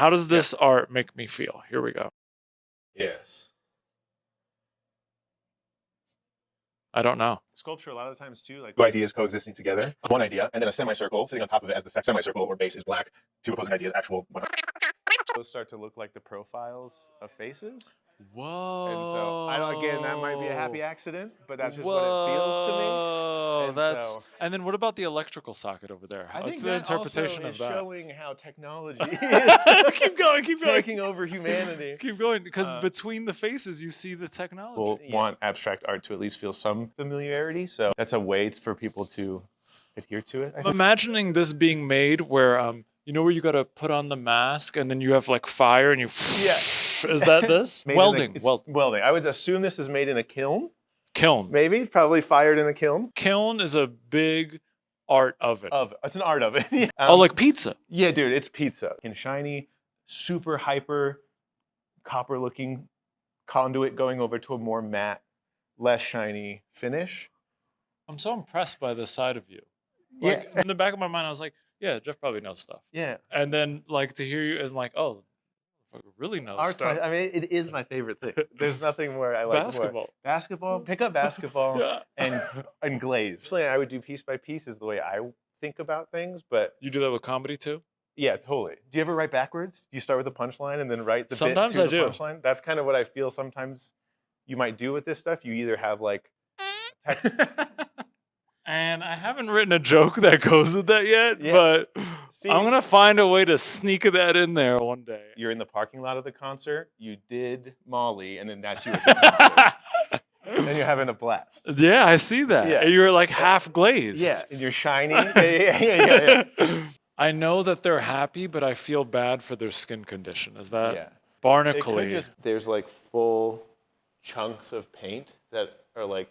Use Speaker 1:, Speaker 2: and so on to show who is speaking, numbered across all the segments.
Speaker 1: How does this art make me feel? Here we go.
Speaker 2: Yes.
Speaker 1: I don't know.
Speaker 2: Sculpture, a lot of times too, like two ideas coexisting together. One idea, and then a semicircle sitting on top of it as the semicircle where base is black. Two opposing ideas, actual. Those start to look like the profiles of faces.
Speaker 1: Whoa.
Speaker 2: And so, again, that might be a happy accident, but that's just what it feels to me.
Speaker 1: And then what about the electrical socket over there?
Speaker 2: I
Speaker 1: What's
Speaker 2: think
Speaker 1: the
Speaker 2: that
Speaker 1: interpretation
Speaker 2: also
Speaker 1: of
Speaker 2: is
Speaker 1: that?
Speaker 2: showing how technology is
Speaker 1: keep going.
Speaker 2: taking over humanity.
Speaker 1: Keep going, because between the faces, you see the technology.
Speaker 2: People want abstract art to at least feel some familiarity, so that's a way for people to adhere to it.
Speaker 1: I'm imagining this being made where, you know where you got to put on the mask and then you have like fire and you... Is that this? Welding.
Speaker 2: Welding. I would assume this is made in a kiln.
Speaker 1: Kiln.
Speaker 2: Maybe. Probably fired in a kiln.
Speaker 1: Kiln is a big art oven.
Speaker 2: It's an art oven.
Speaker 1: Like pizza.
Speaker 2: Yeah, dude, it's pizza. And shiny, super hyper, copper-looking conduit going over to a more matte, less shiny finish.
Speaker 1: I'm so impressed by the side of you. Like, in the back of my mind, I was like, yeah, Geoff probably knows stuff.
Speaker 2: Yeah.
Speaker 1: And then, like, to hear you and like, oh, really knows stuff.
Speaker 2: I mean, it is my favorite thing. There's nothing more I like
Speaker 1: basketball.
Speaker 2: More. Basketball, pick up basketball, and glaze. Actually, I would do piece by piece is the way I think about things, but...
Speaker 1: You do that with comedy, too?
Speaker 2: Yeah, totally. Do you ever write backwards? Do you start with the punchline and then write the
Speaker 1: sometimes
Speaker 2: bit to
Speaker 1: I
Speaker 2: the punchline? That's kind of what I feel sometimes you might do with this stuff. You either have, like...
Speaker 1: And I haven't written a joke that goes with that yet, but I'm going to find a way to sneak that in there one day.
Speaker 2: You're in the parking lot of the concert, you did Molly, and then that's you at the concert. And you're having a blast.
Speaker 1: Yeah, I see that. Yeah. And you're like half glazed.
Speaker 2: Yeah, and you're shiny. Yeah.
Speaker 1: I know that they're happy, but I feel bad for their skin condition. Is that barnacly?
Speaker 2: There's like full chunks of paint that are like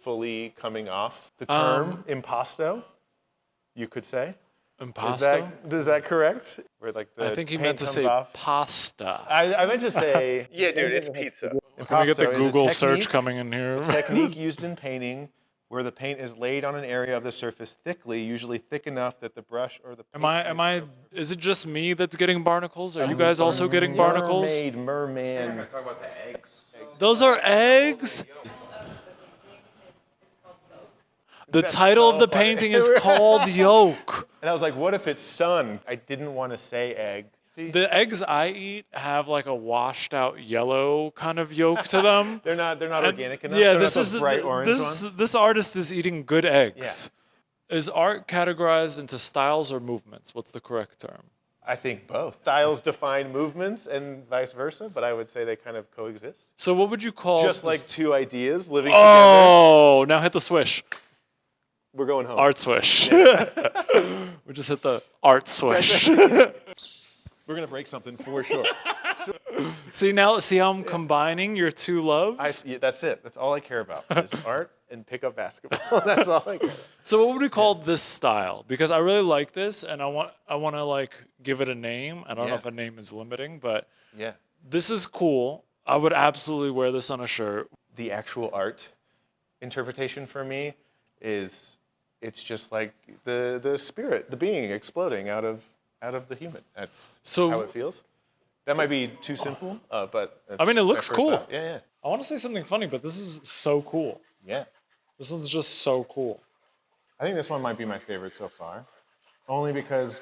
Speaker 2: fully coming off. The term impasto, you could say.
Speaker 1: Impasto?
Speaker 2: Is that correct? Where like
Speaker 1: I think he meant to say pasta.
Speaker 2: I meant to say, yeah, dude, it's pizza.
Speaker 1: Can we get the Google search coming in here?
Speaker 2: Technique used in painting where the paint is laid on an area of the surface thickly, usually thick enough that the brush or the paint...
Speaker 1: Is it just me that's getting barnacles? Are you guys also getting barnacles?
Speaker 2: Merman.
Speaker 3: We're going to talk about the eggs.
Speaker 1: Those are eggs? The title of the painting is called Yolk.
Speaker 2: And I was like, what if it's sun? I didn't want to say egg. See?
Speaker 1: The eggs I eat have like a washed out yellow kind of yolk to them.
Speaker 2: They're not organic enough.
Speaker 1: Yeah,
Speaker 2: this is bright orange ones.
Speaker 1: This artist is eating good eggs. Yeah. Is art categorized into styles or movements? What's the correct term?
Speaker 2: I think both. Styles define movements and vice versa, but I would say they kind of coexist.
Speaker 1: So what would you call
Speaker 2: just like two ideas living together?
Speaker 1: Oh, now hit the swish.
Speaker 2: We're going home.
Speaker 1: Art swish. We just hit the art swish.
Speaker 3: We're going to break something for sure.
Speaker 1: See how I'm combining your two loves?
Speaker 2: That's it. That's all I care about is art and pick up basketball. That's all I care about.
Speaker 1: So what would we call this style? Because I really like this and I want to like give it a name. I don't know if a name is limiting, but this is cool. I would absolutely wear this on a shirt.
Speaker 2: The actual art interpretation for me is it's just like the spirit, the being exploding out of the human. That's how it feels. That might be too simple, but
Speaker 1: I mean, it looks cool.
Speaker 2: Yeah.
Speaker 1: I want to say something funny, but this is so cool.
Speaker 2: Yeah.
Speaker 1: This one's just so cool.
Speaker 2: I think this one might be my favorite so far, only because